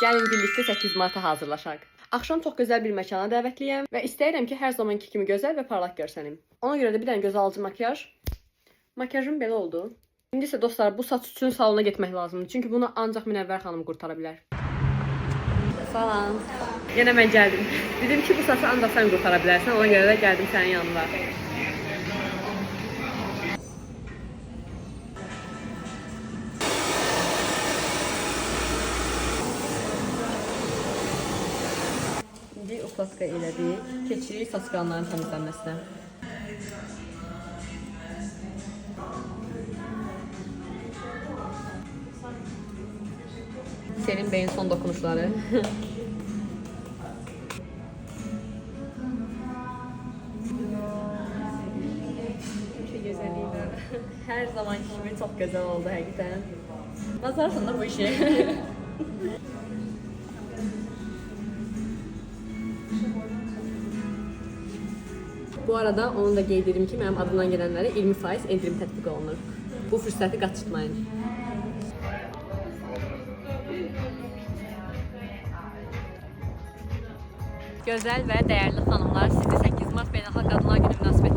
Gəlin birlikdə 8 Marta hazırlaşaq. Axşam çox gözəl bir məkana dəvətliyəm və istəyirəm ki, hər zamanki kimi gözəl və parlaq görsənim. Ona görə də bir dənə göz alıcı makyaj. Makyajım belə oldu. İndi isə dostlar, bu saç üçün salona getmək lazımdır. Çünki bunu ancaq Münəvvər xanım qurtara bilər. Salam. Yenə mən gəldim. Dedim ki, bu saçı ancaq sən qurtara bilərsən. Ona görə də gəldim sənin yanına. İndi ukladka elədik. Keçirik saç qanlarının təmizlənməsinə. Senin beyin son dokunuşları. Her zaman gibi çok güzel oldu hakikaten. Bazarsın da bu işi. Bu arada onu da geydirim ki, benim adımdan gelenlere 20% endirim tətbiq olunur. Bu fürsəti qaçırtmayın. Gözəl və dəyərli xanımlar, sizi 8 Mart Beynəlxalq Qadınlar Günü münasibətilə